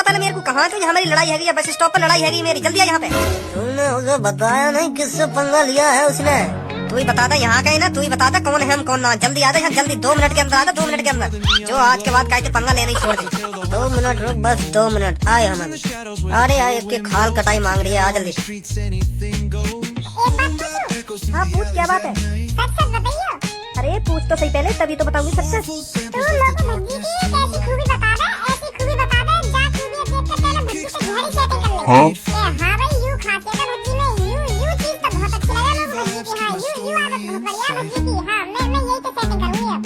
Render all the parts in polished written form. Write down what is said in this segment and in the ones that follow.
पहले मेरे को, कहाँ तू? हमारी लड़ाई है, बस स्टॉप पर लड़ाई है मेरी, जल्दी आ यहाँ पे। तुमने उसे बताया नहीं किससे पंगा लिया है उसने? तू ही बता दे, यहाँ का ही ना, तू ही बता दे कौन है हम कौन ना। जल्दी आ जा, जल्दी 2 मिनट के अंदर आ जा, 2 मिनट के अंदर। जो आज के बाद कहते पंगा लेने ही छोड़ दे। 2 मिनट रुक, बस 2 मिनट आए हम अभी। अरे यार इसकी खाल कटाई मांग रही है, आ जल्दी। हाँ पूछ, क्या बात है? सच सच बताइए। अरे पूछ तो सही पहले, तभी तो बताऊंगी सच सच। तू लोग भज्जी की कैसी खूबी बता दे, ऐसी खूबी बता दे जा खूबी देख के पहले भज्जी से घर ही सेटिंग कर ले। हाँ भाई यूं खाते का भज्जी में यूं चीज तो बहुत अच्छी लगा लोग भज्जी की। हाँ यूं आदत बहुत बढ़िया भज्जी की। हाँ मैं यही तो सेटिंग करूंगी अब।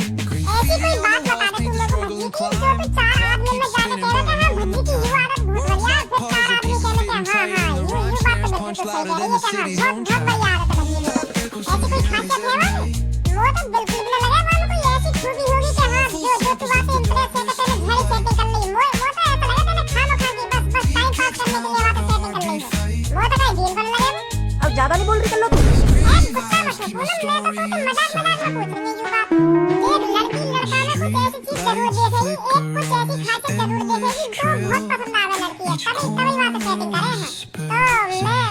ऐसी कोई बात बता दे तुम लोग भज्जी की जो तो 4 आदमी में जाके कह रहे थे हाँ भज्जी की यूं आदत बहुत बढ़िया, फिर 4 आदमी कहने के हाँ यूं बात तो बिल्कुल सही कह रही है कि हाँ बहुत बढ़िया आदत है भज्जी में। ऐसी कोई खासियत है वाली? वो तो बिल्कुल भी ना लगा मानो कोई ऐसी खूबी होगी कि हाँ जो तू बात इंप्रेस है तो तेरे घर ही सेटिंग कर ली। वो तो ऐसा लगा तेरे खामो खा की बस टाइम पास करने के लिए बात सेटिंग कर ली है। वो तो कहीं डील बन लगे। अब ज्यादा नहीं बोल रही, कर लो तुम। गुस्सा मत हो पूनम, मैं तो मजाक में पूछ रही हूँ बात। एक लड़की लड़का में कुछ ऐसी चीज जरूर देखेगी, एक कुछ ऐसी खासियत जरूर देखेगी जो बहुत पसंद आवे लड़की है, तभी बात सेटिंग करे हैं।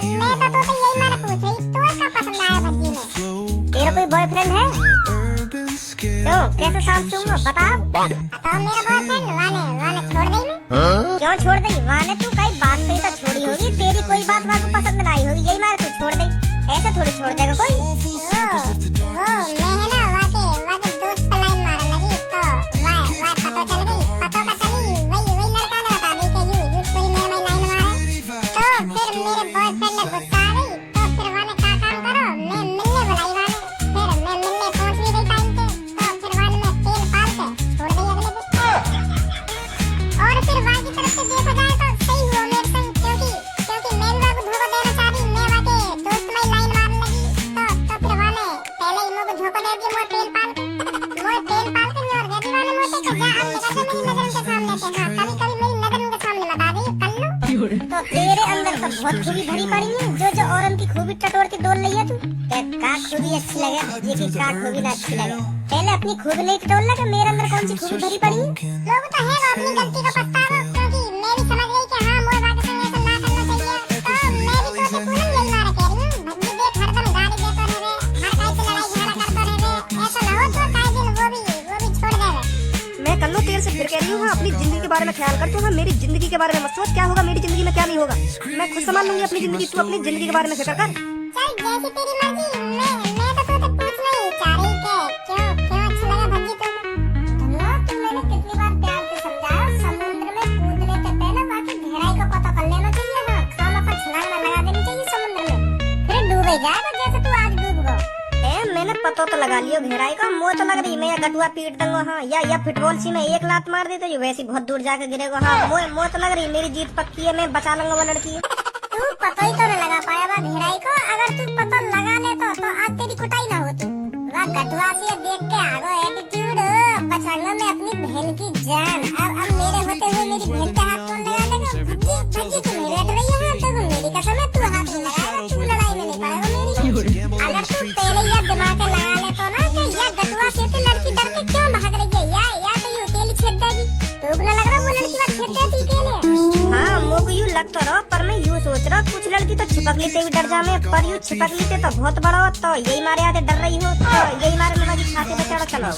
तो मैं तो यही मैंने पूछ रही, तो क्या पसंद आया भज्जी में? तेरा कोई बॉयफ्रेंड है? क्यों, कैसे साथ दूंगा बता। तो मेरा बॉयफ्रेंड वाने छोड़ दी मैं। क्यों छोड़ दी? वाने तू कई बात से तो छोड़ी होगी, तेरी कोई बात वाको पसंद नहीं होगी, यही मारे तू छोड़ दे। ऐसे थोड़ी छोड़ देगा कोई। वो मैं है ना वाके दोस्त पे लाइन मारने लगी तो वाह पता चल गई, पता का चली वही लड़का ने बता दी कि यू कोई मेरे में लाइन मारे। तो फिर मेरे बॉयफ्रेंड ने गुस्सा आ गई, तो फिर वाने का काम करो मैं मिलने बुलाई वाने। फिर मैं मिलने पहुंच भी गई टाइम पे, तो फिर वाने में तेल पाल के छोड़ दी अगले दिन। और फिर वाने की तरफ से देखा जाए तो सही हुआ मेरे संग, क्योंकि मैं भी वाको धोखा देना चाह रही, मैं वाके दोस्त में लाइन मारने लगी। तो फिर वाने पहले ही मुझे धोखा दे दिया, मोए तेल पाल के न्योर दे दी वाने मोटे को जा अब निकल जा मेरी नजर के सामने से। हाँ कभी मेरी नजर के सामने मत आ जाइए, कर लो। तो तेरे अंदर तो बहुत खूबी भरी पड़ी है, जो औरत की खूबी टटोरती डोल रही है तू। का खूबी अच्छी लगे, ये की का खूबी ना अच्छी लगे। पहले अपनी खूबी नहीं टटोल लगा, मेरे अंदर कौन सी खूबी भरी पड़ी है? लोग तो है वो अपनी गलती का पछतावा, क्योंकि मैं भी समझ गई कि हाँ मोए बात संग ऐसा ना करना चाहिए। तो मैं भी सोचे पूनम यही मारा कह रही हूँ भज्जी देख हरदम गाली देता रहे, हर काई से लड़ाई झगड़ा करता रहे, ऐसा ना हो तो काई दिन वो भी छोड़ देवे। मैं कल तेरे से फिर कह रही हूँ, हाँ अपनी जिंदगी के बारे में ख्याल कर। तू हाँ मेरी जिंदगी के बारे में मत सोच, क्या होगा मेरी जिंदगी में क्या नहीं होगा, मैं खुद संभाल लूंगी अपनी जिंदगी। तू अपनी जिंदगी के बारे में फिक्र कर। चल जैसी तेरी मर्जी। मैं तो तुझसे पूछना ही चाह रही कि क्यों अच्छा लगा भज्जी तुम्हें? तुम मैंने कितनी बार प्यार से समझाया, समुद्र में कूदने से पहले वहाँ की गहराई का पता कर लेना चाहिए ना, खामखा छलांग ना लगा देनी चाहिए समुद्र में, फिर डूब ही जाएगा जैसे तू आज डूब गया। मैंने पता तो लगा लियो गहराई का, मुँह तो लग रही मैं गटुआ पीट दूंगा। हाँ या फुटबॉल सी में एक लात मार दी तो वैसे बहुत दूर जाकर गिरेगा। हाँ मुँह तो लग रही मेरी जीत पक्की है, मैं बचा लूंगा वो लड़की। तू पता ही तो नहीं लगा पाया बा गहराई को, अगर तू पता लगा ले तो आज तेरी कुटाई ना होती। वह गटुआ सी देख के आगो एटीट्यूड बचाऊंगा मैं अपनी बहन की जान। अब मेरे होते हुए मेरी बहन पे हाथ कौन लगा देगा? भज्जी तू मेरी लड़ रही है, तो मेरी कसम है तू हाथ नहीं लगाएगा, तू लड़ाई में नहीं पाएगा मेरी। अगर तू पहले यह दिमाग में लगा ले तो ना कि यह गटुआ से तो लड़की डर के क्यों भाग रही है, या तो यू अकेली छेड़ देगी। तो ना लग रहा वो लड़की बात छेड़ देती अकेले। हाँ मुझे यूँ लग तो रहा, पर मैं यूँ सोच रहा कुछ लड़की तो छिपकली से भी डर जामे, पर यूँ छिपकली से तो बहुत बड़ा हो, तो यही मारे आते डर रही हो, तो यही मारे मेरा छाती पे चढ़ा चला।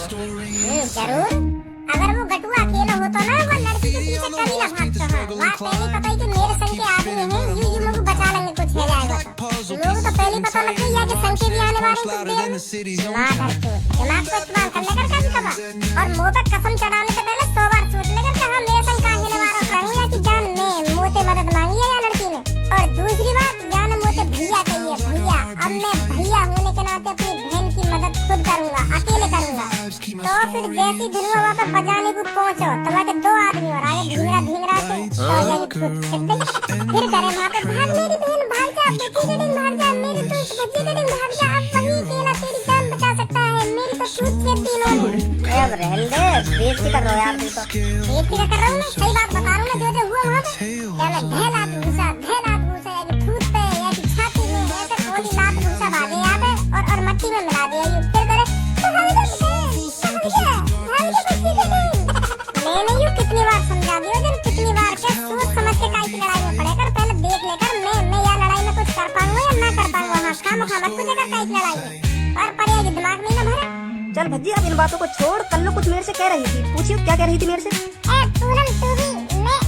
जरूर अगर वो गटुआ अकेला होता ना वो लड़की के पीछे कभी ना भागता। हाँ वहाँ पहले पता ही कि मेरे संग के आदमी हैं, यू मुझे बचा लेंगे कुछ हो जाएगा। लोग तो पहले पता लग गई है कि संग के भी आने वाले कुछ देर में। दिमाग को इस्तेमाल कर लेकर कभी कभार, और मुँह पे कसम चढ़ाने से पहले 100 बार सोच लेकर कि हाँ मेरे संग काहे ने मारा करूँ, या कि जान में मुँह से मदद मांगी है या लड़की ने। और दूसरी बात जान मुँह से भैया कहिए भैया, अब मैं भैया होने के नाते अपनी बहन की मदद खुद करूँगा, अकेले करूँगा। तो फिर जैसी धुनुआ वहाँ पे बजाने को पहुँचो तो वहाँ के 2 आदमी और आगे धींगरा से फिर करे वहाँ पे भाग मेरी बहन भाग जा, बेटी के दिन भाग जा, मेरी दोस्त भज्जी के दिन भाग जा, अब वही अकेला तेरी जान बचा सकता है, मेरी तो छूट छेद दी इन्होंने। अब रहने दे, बेइज्जती कर रहा यार तू तो। बेइज्जती का कर रहा हूँ मैं, सही बात बता रहा हूँ ना जो हुआ वहाँ पे। क्या मैं ढेलात घुसा या कि ठूठ पे या कि छाती में ऐसे कोई लात घुसा भागे यहाँ पे और मट्टी में मिला दिया यूँ, फिर करे मैंने यूँ कितनी बार समझा दिया, कितनी बार क्या सोच समझ चल भज्जी अब इन बातों को छोड़, कल कुछ मेरे से कह रही थी, पूछियो क्या कह रही थी मेरे से? पूनम तू भी मैं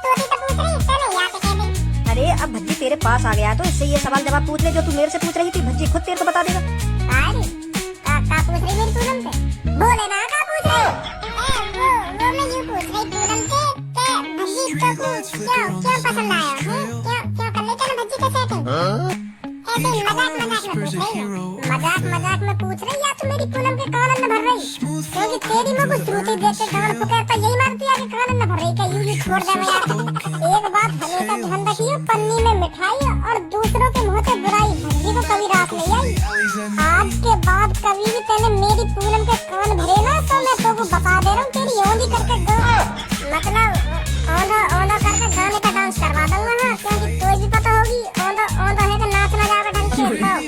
तो अभी तो पूछ रही चलो यहाँ पे कह दे। अरे अब भज्जी तेरे पास आ गया तो इससे ये सवाल जवाब पूछ ले जो तू मेरे से पूछ रही थी। भज्जी खुद तेरे को बता देगा। अरे का पूछ रही मेरी पूनम से? बोले ना का पूछ रही? वो मैं यूँ पूछ रही पूनम से कि भज्जी को क्यों पसंद आया है? क्यों कर लेते ना भज्जी के सेटिंग? ऐसे मजाक में पूछ रही या तो मेरी पूनम के कान न भर रही? क्योंकि तेरी मुँह को श्रुति देख के कान फुके तो यही मानती है कि कान न भर रही क्या? यूँ छोड़ दे मैं यार। एक बात हमेशा ध्यान रखियो, पन्नी में मिठाई और दूसरों के मुँह से बुराई, भज्जी को कभी रास नहीं आई। आज के बाद कभी भी तेने मेरी पूनम के कान भरे ना तो मैं तो बता दे रहा हूँ तेरी योंदी करके मतलब औंधा करके गाने का डांस करवा दूंगा। हाँ क्योंकि तुझे भी पता होगी औंधा है तो नाच ना जावे ढंग से तो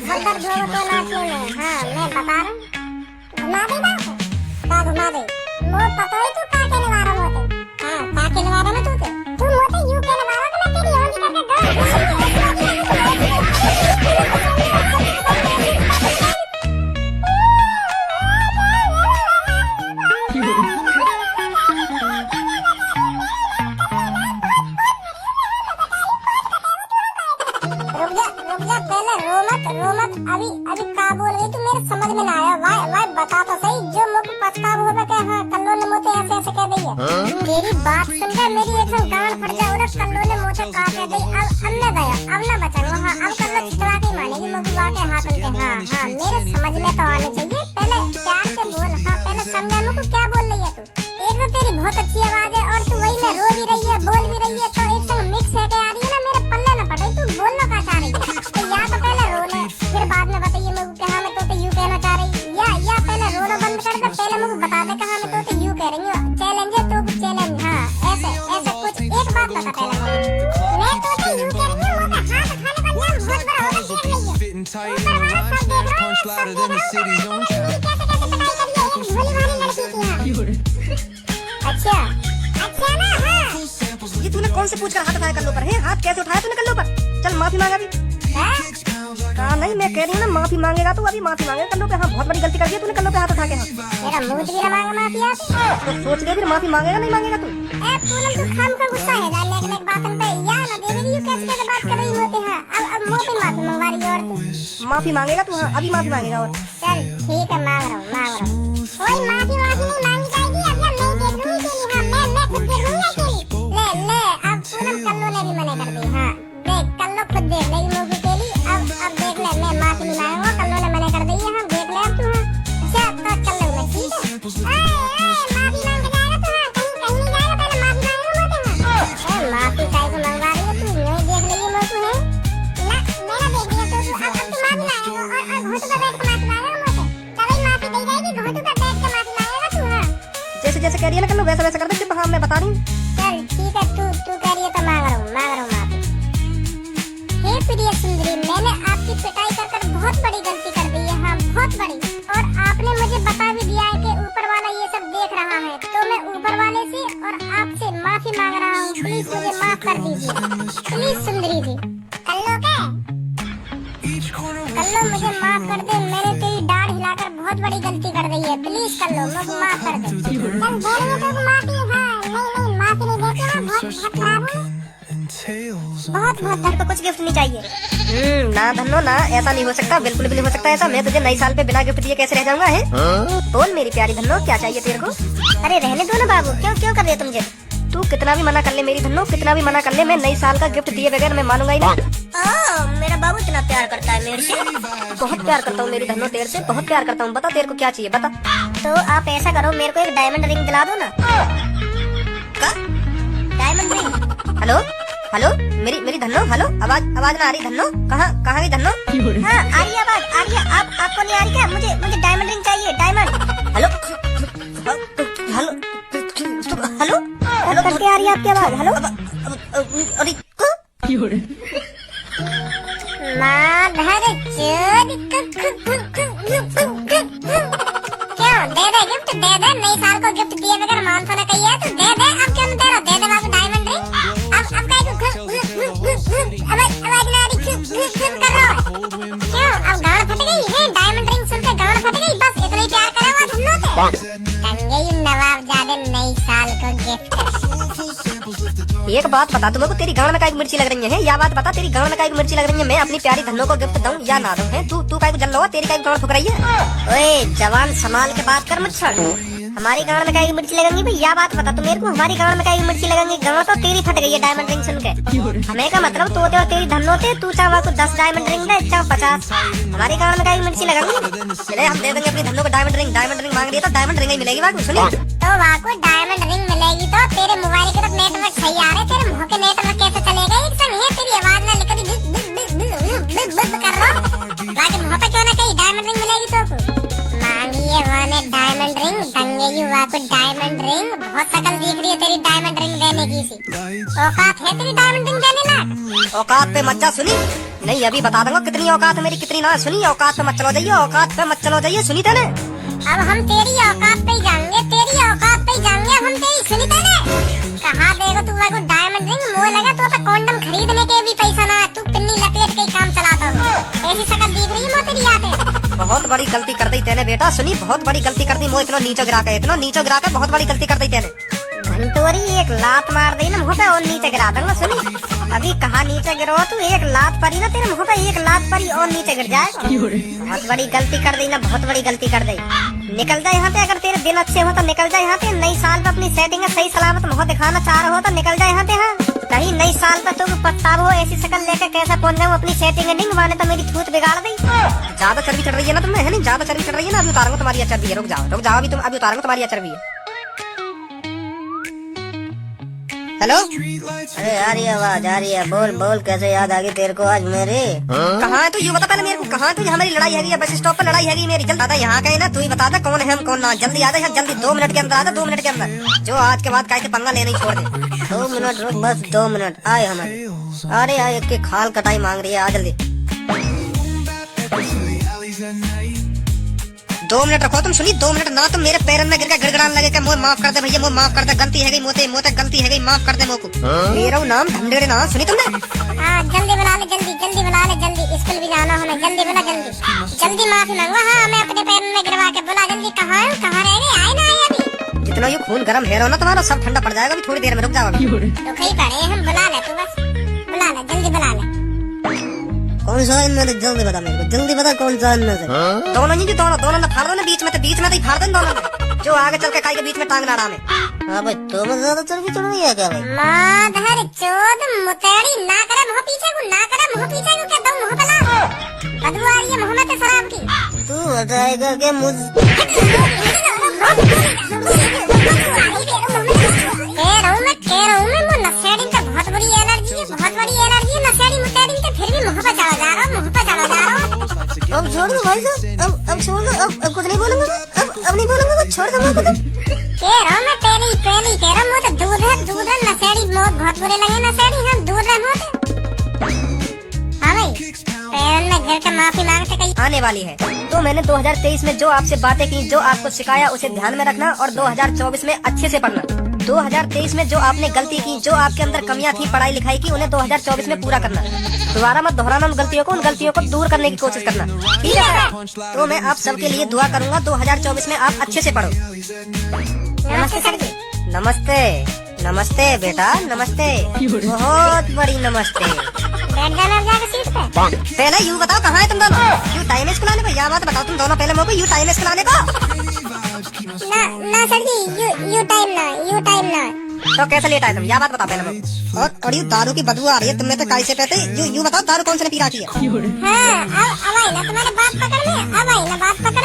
बहुत दर्द होगा तो नाचने में। हाँ मैं बता रहा हूँ, घुमा दे बात का घुमा दे मोर पता है तू का कहने वाला मोते। हाँ का कहने वाला मैं तू मोते यूं कहने वाला कि मैं तेरी योंदी करके रुक जा पहले रो मत अभी का बोल रही तू मेरे समझ में ना आया। वाई बता तो सही जो मुझे पछतावा होगा कि हाँ कल्लो ने मुझे ऐसे कह दी है। तेरी बात सुनकर मेरी एकदम गांड फट जा और कल्लो ने मुझे कहा कह दी। अब न गया अब न बचाऊंगा। हाँ अब कल्लो चितवा के मानेगी मुझे वाके हाथ उनके। हाँ मेरे समझ में तो आने चाहिए। पहले प्यार से बोल। हाँ पहले समझा मुझको क्या बोल रही है तू? एक तो तेरी बहुत अच्छी आवाज है और तू वही में रो भी रही है बोल भी रही है तो एक संग मिक्स है के आ रही है ना मेरे पल्ले न पड़े। तू बोलना क्या चाह रही है? तो या तो पहले रोने फिर बाद में बताइए मुझे कि हाँ मैं तो यूं कहना चाह रही या पहले रोना बंद कर दे पहले मुझे बता दे कि हाँ मैं तो यूं कह रही हूँ। चैलेंज है तो चैलेंज। हाँ ऐसे कुछ एक बात बता पहले मैं तो यूं कह रही हूँ मोटा हाथ खाने का नाम बहुत बड़ा होगा देख लीजिए ऊपर वाला सब देख रहा है सब देख रहा है मेरी कैसे पढ़ाई कर रही है भोली भाली लड़की थी। हाँ अच्छा ना। हाँ ये तूने कौन से पूछ कर हाथ उठाया कल्लो पर है? हाथ कैसे उठाया तूने कल्लो पर? चल माफी मांगा भी। कहा नहीं मैं कह रही हूँ ना माफी मांगेगा तो अभी माफी मांगेगा कल्लो पे। हाँ बहुत बड़ी गलती कर दी तूने कल्लो पे हाथ उठा के। मेरा मुंह भी मांगा माफी आती तो सोच ले फिर माफी मांगेगा नहीं मांगेगा तू? पूनम तू खाम का गुस्सा है डालने के बातन पे या ना दे रही कैसे बात कर रही होती है। अब मुंह पे माफी मंगवा रही और तू माफी मांगेगा तू? हाँ अभी माफी मांगेगा। और चल ठीक है मांग रहा हूँ कोई माफी नहीं मांगी जाएगी। अब मैं देख लूंगी तेरी। हाँ मैं खुद देख लूंगी तेरी। ले अब पूनम कल्लो ने भी मना कर दी। हाँ देख कल्लो खुद देख लेगी मूवी तेरी। अब देख ले मैं माफी नहीं मांगूंगा कल्लो ने मना कर दी है। हम देख ले अब तू। अच्छा तो चल लूंगा ठीक है। माफी मांग के जाएगा तू? हाँ कहीं नहीं जाएगा पहले माफी मांगेगा मोटे। माफी काहे को मंगवा रही है तू? नहीं देख रही है मोटू है ना मेरा देख रही है तो अब तू माफी मांगेगा और घोटू पे बैठ के माफी मांगेगा मोटे। चलो माफी दे जाएगी घोटू पे बैठ के माफी मांगेगा तू। हाँ जैसे जैसे कह रही है ना कल्लो वैसा कर दे। हाँ मैं बता रही हूँ। चल ठीक है तू कह रही है तो मांग रहा हूँ माफी। हे प्रिय सुंदरी मैंने आपकी पिटाई कर बहुत बड़ी गलती कर दी है। हाँ बहुत बड़ी। और आपने मुझे बता भी दिया है कि ऊपर वाला ये सब देख रहा है तो मैं ऊपर वाले से और आपसे माफी मांग रहा हूँ। प्लीज मुझे माफ कर दीजिए प्लीज सुंदरी जी। कल्लो मुझे माफ कर दे। मैंने तेरी डाढ़ हिलाकर बहुत बड़ी गलती कर दी है। प्लीज कल्लो मुझे माफ कर दे। चल बोलिए तो माफी। हाँ नहीं माफी नहीं देती। हाँ बहुत खराब हूँ बहुत तेरे को कुछ गिफ्ट नहीं चाहिए? ना धन्नो ना ऐसा नहीं हो सकता। बिल्कुल भी नहीं हो सकता ऐसा। मैं तुझे नई साल पे बिना गिफ्ट दिए कैसे रह जाऊंगा? है बोल मेरी प्यारी धन्नो क्या चाहिए तेरे को? अरे रहने दो ना बाबू क्यों कर रहे हो तुम जिद? तू कितना भी मना कर ले मेरी धन्नो कितना भी मना कर ले मैं नई साल का गिफ्ट दिए बगैर मैं मानूंगा ही नहीं। मेरा बाबू इतना प्यार करता है मेरे से? बहुत प्यार करता हूँ मेरी धन्नो तेरे से बहुत प्यार करता हूँ। बता तेरे को क्या चाहिए बता। तो आप ऐसा करो मेरे को एक डायमंड रिंग दिला दो ना। Diamond ring. हेलो मेरी धन्नो। हेलो आवाज ना आ रही धन्नो? कहाँ गई धन्नो? हाँ आ रही आवाज आ रही है। आपको नहीं आ रही क्या? मुझे डायमंड रिंग चाहिए डायमंड। हेलो करके आ रही है आपकी आवाज। हेलो अरे क्यों दे गिफ्ट दे दे। नई साल को गिफ्ट दिए बगैर मान तो ना कही है तो दे दे। अब क्यों दे रहा? दे दे बाबू डायमंड रिंग। अब काहे को आवाज ना आ रही कर रहा है क्यों? अब गाड़ फट गई है? डायमंड रिंग सुन के गाड़ फट गई? बस इतना ही प्यार करा हुआ टंगे नवाबजादे नई साल को गिफ्ट। एक बात बता, तुम्हें को तेरी गांड में काई मिर्ची लग रही है? या बात बता, तेरी गांड में काई मिर्ची लग रही है? मैं अपनी प्यारी धनों को गिफ्ट दूं या ना दूं? है तू काई को जल लो, तेरी काई गांड फुक रही है? ओए जवान संभाल के बात कर, मत छोड़। हमारी गांड में काई मिर्ची लगेंगी भाई? या बात बता तू मेरे को, हमारी गांड में काई मिर्ची लगेंगी? गांड तो तेरी फट गई है डायमंड रिंग सुन के। हमें का मतलब तू होते और तेरी धन होते, तू चाहे को 10 डायमंड रिंग दे, चाहे 50। हमारी गांड में काई मिर्ची लगेंगी? चले हम दे देंगे अपनी धनों को डायमंड रिंग मांग रही है तो डायमंड रिंग ही मिलेगी। बात सुनिए, तो वहाँ को डायमंड रिंग मिलेगी तो तेरे मोबाइल के तो नेटवर्क सही आ रहे, तेरे मुंह के नेटवर्क कैसे चलेगा? एक संग है तेरी आवाज ना निकली कर रहा बाकी मुंह पे क्यों ना कही डायमंड रिंग मिलेगी तो मांगिए वाने डायमंड रिंग दंगे यू वाको डायमंड रिंग। बहुत शकल दिख रही है तेरी डायमंड रिंग देने की सी, औकात है तेरी डायमंड रिंग देने लायक? औकात पे मत जा। सुनी नहीं, अभी बता दूंगा कितनी औकात है मेरी, कितनी ना। सुनी, औकात पे मत चलो जाइए, औकात पे मत चलो जाइए। सुनी तेने? अब हम तेरी औकात पे ही जाएंगे, तेरी औकात पे ही जाएंगे हम तेरी। सुनी तेने? कहा देखो तू वाको डायमंड रिंग मुँह लगा तो कॉन्डम खरीदने के भी पैसा ना, तू पिन्नी लपेट के काम चलाता हो। ऐसी शकल दिख रही है मो तेरी आते। बहुत बड़ी गलती कर दी तेने बेटा। सुनी, बहुत बड़ी गलती कर दी। मो इतना नीचो गिरा के बहुत बड़ी गलती कर दी तेने। घंटोरी एक लात मार दी ना मुँह पे और नीचे गिरा दूंगा। सुनी अभी कहा नीचे गिरो तू, एक लात पड़ी ना तेरे मुँह पे, एक लात पड़ी और नीचे गिर जाएगा। बहुत बड़ी गलती कर दी ना, बहुत बड़ी गलती कर दी। निकल जा यहाँ पे, अगर तेरे दिन अच्छे हो तो निकल जा यहाँ पे। नई साल पे अपनी सेटिंग सही सलामत मुँह दिखाना चाह रहे हो तो निकल जा यहाँ पे। हाँ कहीं नई साल पे तुम पछताव हो, ऐसी शकल लेके कैसे पहुंच जाऊँ अपनी सेटिंग नहीं माने तो मेरी छूत बिगाड़ दी। ज्यादा चर्बी चढ़ रही है ना तुम्हें, है नहीं? ज्यादा चर्बी चढ़ रही है ना। अभी उतारूंगा तुम्हारी चर्बी है। रुक जाओ अभी तुम, अभी उतारूंगा तुम्हारी चर्बी है। हेलो, अरे आ रही है आवाज, आ रही है। बोल बोल, कैसे याद आ गई तेरे को आज मेरी? कहाँ है तू? यू बता पहले मेरे को, कहाँ है तू? हमारी लड़ाई है बस स्टॉप पर लड़ाई है मेरी। जल्द आता यहाँ का है ना, तू ही बता दे कौन है हम कौन ना। जल्दी आ जा, जल्दी 2 मिनट के अंदर आ जा, 2 मिनट के अंदर। जो आज के बाद कैसे पंगा लेना ही छोड़ दे। 2 मिनट रुक, बस 2 मिनट। आए हमारे, अरे यार इसकी खाल कटाई मांग रही है, आ जल्दी। 2 मिनट रखो तुम। सुनी 2 मिनट ना, तुम मेरे पैर में गिर के गड़गड़ाने लगे क्या? मुझे माफ कर दे भैया, मुझे माफ कर दे, गलती है गई मोते गलती है गई, माफ कर दे मोको। मेरा नाम ढंडेरे ना। सुनी तुमने? हाँ जल्दी बुला ले, जल्दी बुला ले, जल्दी स्कूल भी जाना होना, जल्दी बुला, जल्दी माफी मांगो। हाँ मैं अपने पैर में गिरवा के बुला, जल्दी। कहाँ है, कहाँ रह गए? आए ना आए अभी? जितना ये खून गर्म है रहा ना तुम्हारा, सब ठंडा पड़ जाएगा अभी थोड़ी देर में। रुक जाओ अभी। तो कहीं पड़े हम, बुला ले तू, बस बुला ले, जल्दी बुला ले। कौन सा इनमें से? जल्दी बता मेरे को, जल्दी बता कौन सा इनमें से? दोनों ही, दोनों ना फाड़ दो ना बीच में, तो बीच में तो ही फाड़ दे दोनों में, जो आगे चल के काई के बीच में टांग ना डाले। हाँ भाई, तुम्हें ज्यादा चर्बी चढ़ रही है क्या भाई? माधर चोद मुतेड़ी ना करे मुँह पीछे को, ना करे मुँह पीछे को, क्या दो मुँह पे ला। बदबू आ रही है मुँह में से शराब की। तू बताएगा कि मुझ कह रहा हूँ मैं वो नशेड़ी का बहुत बड़ी एलर्जी है, बहुत बड़ी एलर्जी है नशेड़ी मुतेड़ी के। फिर भी मुँह पे चढ़ा जा रहा हूँ, मुँह पे चढ़ा जा रहा हूँ। अब छोड़ दो भाई साहब, अब छोड़ दो, अब कुछ नहीं बोलूंगा मैं, अब नहीं बोलूंगा मैं, छोड़ दो मुझको। कह रहा हूँ मैं पहले कह रहा हूँ, वो तो दूध है नशेड़ी, बहुत बुरे लगे नशेड़ी। हम दूर रहो। हाँ भाई पैर में गिर के माफी मांगते कहीं आने वाली है। तो मैंने 2023 में जो आपसे बातें की, जो आपको सिखाया उसे ध्यान में रखना और 2024 में अच्छे से पढ़ना। 2023 में जो आपने गलती की, जो आपके अंदर कमियां थी पढ़ाई लिखाई की, उन्हें 2024 में पूरा करना। दोबारा मत दोहराना उन गलतियों को दूर करने की कोशिश करना। ठीक है? तो मैं आप सबके लिए दुआ करूंगा 2024 में आप अच्छे से पढ़ो। नमस्ते सर जी। नमस्ते बेटा, नमस्ते, बहुत बड़ी नमस्ते। बैठ जाना जाके सीट पे। पहले यू बताओ कहाँ है तुम दोनों? यू टाइम स्कूल आने को? या बात बताओ तुम दोनों पहले मेरे को, यू टाइम स्कूल आने को? ना सर जी, यू टाइम ना। तो कैसे लेट आए तुम? या बात बताओ पहले मेरे को। और ये दारू की बदबू आ रही है तुम्हें तो कैसे पहते? यू बताओ दारू कौन से पी रखी है? हाँ अब आई ना तुम्हारे बात पकड़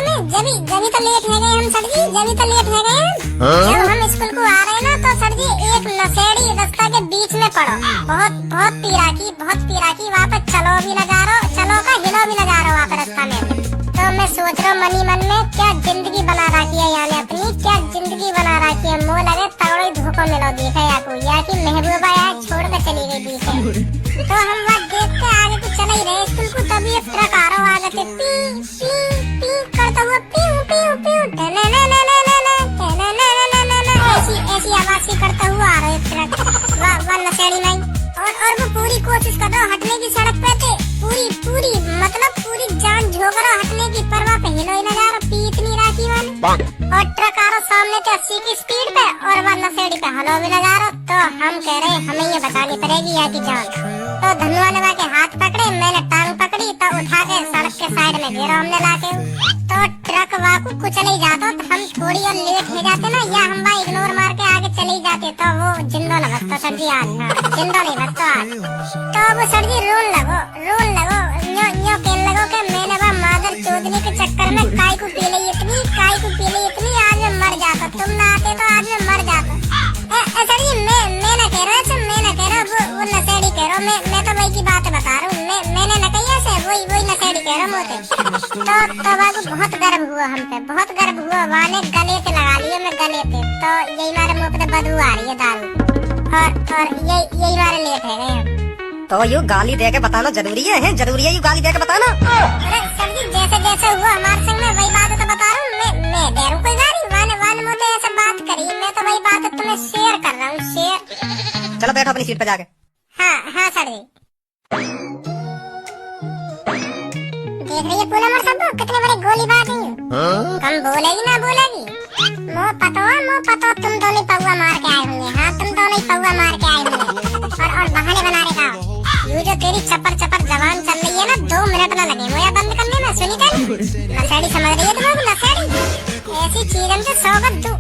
में, जभी तो लेट हो गए हम सर जी, जभी तो लेट हो गए हम। जब हम स्कूल को आ रहे हैं ना तो सर जी एक नशेड़ी रास्ता के बीच में पड़ो, बहुत पी रखी, वहाँ पे चलो भी न जा रहा, चलो का हिलो भी न जा रहा वहाँ पे रास्ता में। तो मैं सोच रहा हूँ मन ही मन में क्या जिंदगी बना रखी है यानी अपनी, क्या जिंदगी बना रखी है। मुँह लगे तगड़ो धोखा मिलो दिखे या को, या कि महबूबा यार छोड़ कर चली गई दिखे। तो हम वहाँ देख के आगे तो चले ही रहे स्कूल को, तभी एक ट्रक आ रहा आगे से पी करता हुआ, ऐसी आवाज से करता हुआ आ रहा है ट्रक। वह नशेड़ी नहीं, और वो पूरी कोशिश कर रहा हटने की, सड़क पे थे पूरी मतलब पूरी जान झोंक रहा हटने की, पर वहाँ पे हिलो ही न जा रहा, पी इतनी राखी वाले। और ट्रक आ रहा सामने से 80 की स्पीड पे और वह नशेड़ी पे हलो भी लगा रहा, तो हम कह रहे हमें ये बचानी पड़ेगी यहाँ की जान। तो धनवानवा के हाथ पकड़े, मैंने टांग पकड़ी, तो उठा के सड़क के साइड में गिरा हमने लाके। तो ट्रक वाकू कुचल ही जाता, तो हम थोड़ी और लेट हो जाते ना, या हम वहाँ इग्नोर मार के आगे चले ही जाते, तो वो जिंदा न बचता सर जी आज, जिंदा नहीं बचता आज। तो वो सर जी रोन लगो न्यो न्यो कहने लगो कि मैंने वह मादर चौधरी के चक्कर में काय को पी ली इतनी, आज मैं मर जाता, तुम ना आते तो आज मैं मर जाता। सर जी मैं ना कह रहा वो नशेड़ी कह रहा, मैं तो वही की बात बता रहा हूँ, मैंने न कही ऐसे, वही नशेड़ी कह रहा मोते। तो वाकू बहुत गर्व हुआ हम पे, बहुत गर्व हुआ, वाने गले पे लगा लिया मैं गले पे, तो यही हमारे मुँह पे बदबू आ रही है दारू, और यही हमारे लेट है गए। तो यू गाली दे के बताना जरूरी है, जरूरी है यू गाली दे के बताना। अरे सर जी जैसे हुआ हमारे संग में वही बात तो बता रहा हूँ, मैं दे रहा हूँ कोई गाली, वाने मुझे ऐसे बात करी, मैं तो वही बात तुम्हें शेयर कर रहा हूँ, शेयर। चलो बैठो अपनी सीट पे जाके। हाँ सर जी। देख रही है पूरा मर सब कितने बड़े गोली बात है, कम बोलेगी ना बोलेगी। मो पतो तुम दोनों पौवा मार के आए होंगे, हाँ तुम दोनों पौवा मार के आए होंगे, और बहाने बना रहे का। ये जो तेरी चपर जबान चल रही है ना, 2 मिनट ना लगे मुझे बंद करने में, सुनी कर नशेड़ी समझ रही है तुम्हें, नशेड़ी ऐसी चीजन से सौगत तू।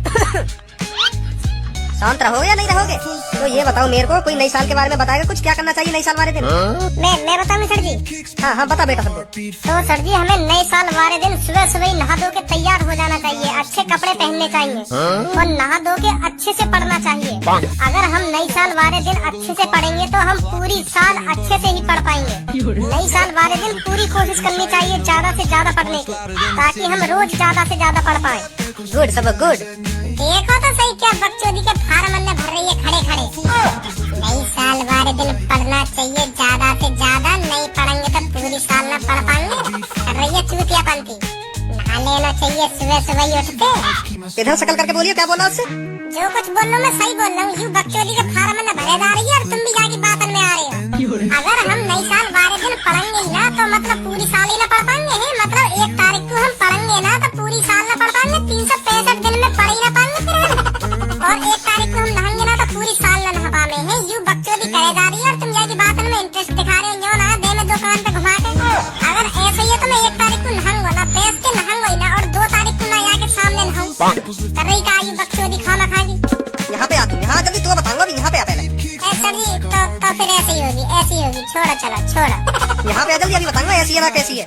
शांत रहोगे या नहीं रहोगे? तो ये बताओ मेरे को, कोई नई साल के बारे में बताएगा कुछ, क्या करना चाहिए नई साल वाले दिन? मैं बताऊं सर जी? हाँ बता बेटा सबको। तो सर जी हमें नए साल वाले दिन सुबह ही नहा धो के तैयार हो जाना चाहिए, अच्छे कपड़े पहनने चाहिए, और नहा धो के अच्छे से पढ़ना चाहिए। अगर हम नई साल वाले दिन अच्छे से पढ़ेंगे तो हम पूरी साल अच्छे से ही पढ़ पाएंगे। नई साल वाले दिन पूरी कोशिश करनी चाहिए ज्यादा से ज्यादा पढ़ने की, ताकि हम रोज ज्यादा से ज्यादा पढ़ पाए। गुड सब गुड। देखो तो सही क्या बकचोदी के फार्म में भर रही है खड़े। नई साल वाले दिन पढ़ना चाहिए ज्यादा से ज्यादा, नहीं पढ़ेंगे तो पूरी साल ना पढ़ पाएंगे। कर रही है चूतियापंती। नहा लेना चाहिए सुबह ही उठते। इधर शकल करके बोलिए, क्या बोला उससे? जो कुछ बोल रहा हूँ मैं सही बोल रहा हूँ, यू बकचोदी के फार्म में भरे जा रही है और तुम भी जाके बातन में आ रहे हो। अगर हम नई साल वाले दिन पढ़ेंगे ही ना, तो मतलब पूरी साल ही ना पढ़ पाएंगे, मतलब 1 तारीख को हम पढ़ेंगे ना तो पूरी साल ना पढ़ पाएंगे, 365 दिन में पढ़ ही ना पाएंगे, और 1 तारीख को हम नहाएंगे ना तो पूरी साल ना नहा पाएंगे हैं। यू बकचोदी करे जा रही है और तुम जाके बातन में इंटरेस्ट दिखा रहे हो, ना दे में 2 कान पे घुमा के। अगर ऐसे ही है तो मैं 1 तारीख को नहाऊंगा ना, प्रेस के नहाऊंगा ना, और 2 तारीख को ना आके सामने नहाऊं। कर रही का यू बकचोदी खाना खागी। यहाँ पे आती, यहाँ जल्दी तो बताऊंगा, यहाँ पे आ पहले। सर जी तो फिर ऐसी होगी, छोड़ो चलो छोड़ो। यहाँ पे जल्दी, अभी बताऊंगा ऐसी है ना कैसी है।